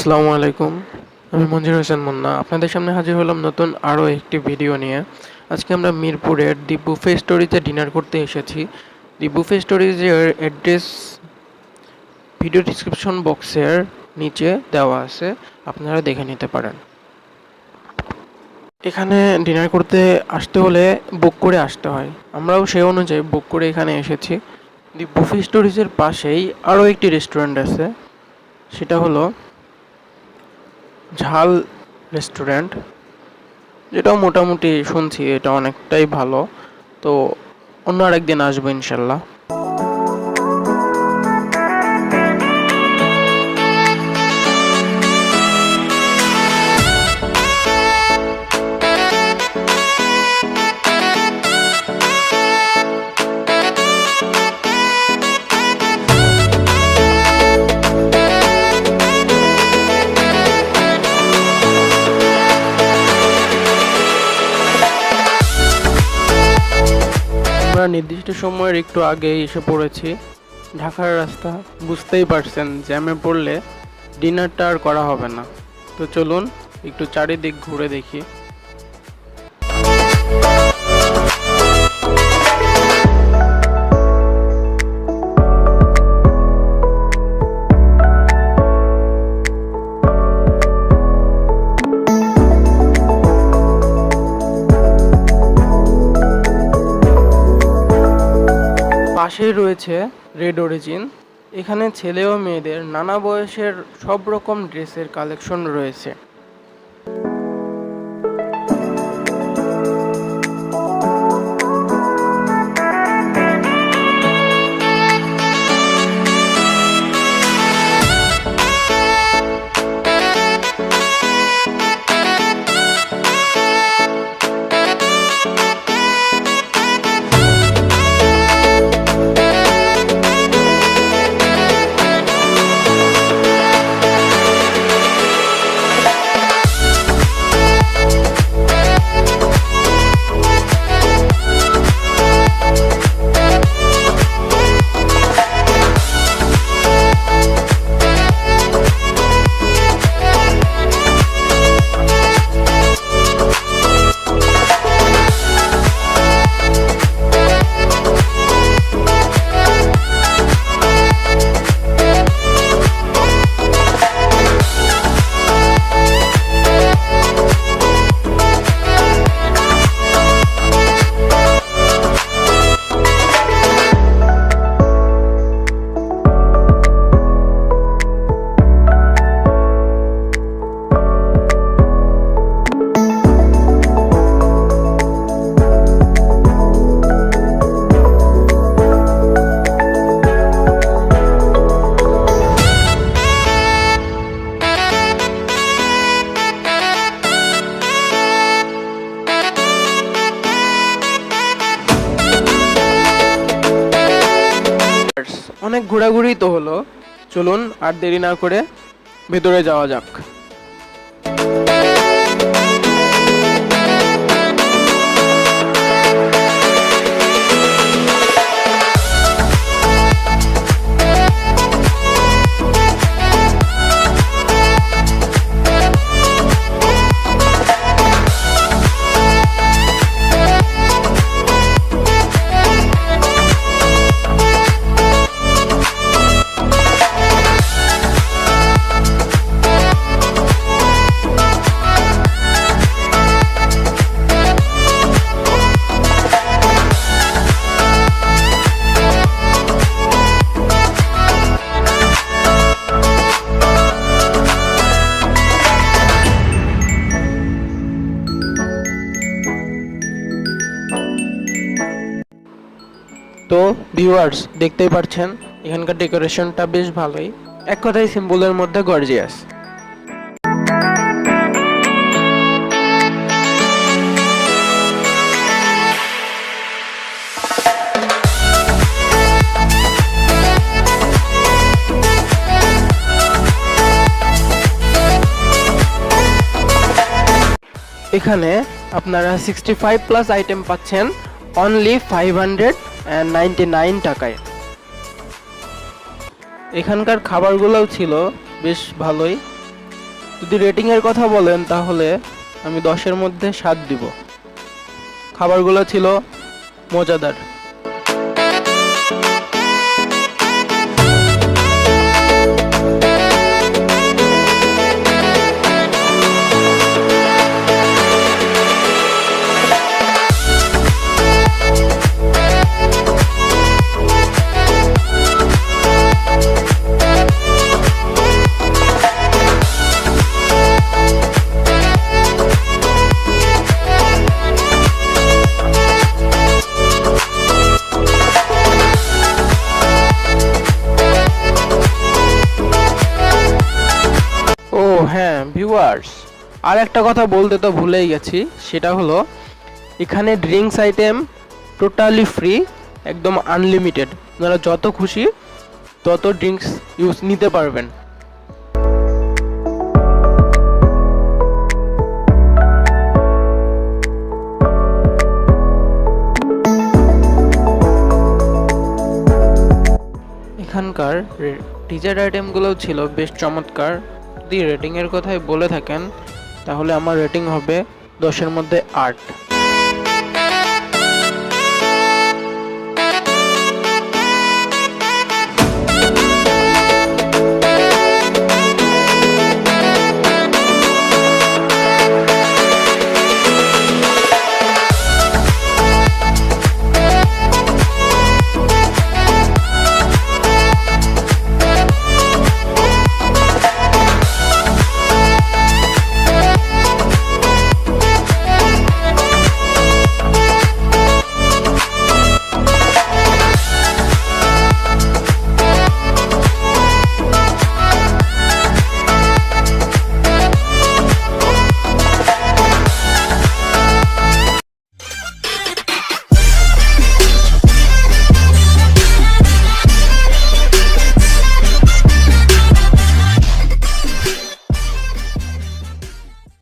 আসসালামু আলাইকুম। আমি মঞ্জুর হোসেন মুন্না আপনাদের সামনে হাজির হলাম নতুন আরও একটি ভিডিও নিয়ে। আজকে আমরা মিরপুরের দি বুফে স্টোরিজে ডিনার করতে এসেছি। দি বুফে স্টোরিজের অ্যাড্রেস ভিডিও ডিসক্রিপশন বক্সের নিচে দেওয়া আছে, আপনারা দেখে নিতে পারেন। এখানে ডিনার করতে আসতে হলে বুক করে আসতে হয়, আমরাও সেই অনুযায়ী বুক করে এখানে এসেছি। দি বুফে স্টোরিজের পাশেই আরও একটি রেস্টুরেন্ট আছে, সেটা হলো ঝাল রেস্টুরেন্ট, যেটাও মোটামুটি শুনছি এটা অনেকটাই ভালো। তো অন্য আরেকদিন আসবো ইনশাল্লাহ। আমরা নির্দিষ্ট সময়ের একটু আগে এসে পড়েছি। ঢাকার রাস্তা বুঝতেই পারছেন, জ্যামে পড়লে ডিনারটা আর করা হবে না। তো চলুন একটু চারিদিক ঘুরে দেখি। পাশেই রয়েছে রেড অরিজিন। এখানে ছেলে ও মেয়েদের নানা বয়সের সব রকম ড্রেসের কালেকশন রয়েছে। অনেক ঘোরাঘুরি তো হলো, চলুন আর দেরি না করে ভেতরে যাওয়া যাক। তো ভিউয়ার্স, দেখতেই পাচ্ছেন এখানকার ডেকোরেশনটা বেশ ভালোই, এক কথায় সিম্বলের মধ্যে গর্জিয়াস। এখানে আপনারা 65+ আইটেম পাচ্ছেন অনলি 599 টাকায়। এখানকার খাবারগুলোও ছিল বেশ ভালোই, যদি রেটিংয়ের কথা বলেন তাহলে আমি 10-এর মধ্যে 7 দিব। খাবারগুলো ছিল মজাদার। হ্যাঁ ভিউয়ার্স, আর একটা কথা বলতে তো ভুলেই গেছি, সেটা হলো এখানে ড্রিঙ্কস আইটেম টোটালি ফ্রি, একদম আনলিমিটেড। আপনারা যত খুশি তত ড্রিঙ্কস নিতে পারবেন। এখানকার ডিজার্ট আইটেমগুলোও ছিল বেশ চমৎকার। যদি রেটিংয়ের কথাই বলে থাকেন তাহলে আমার রেটিং হবে 10-এর মধ্যে 8।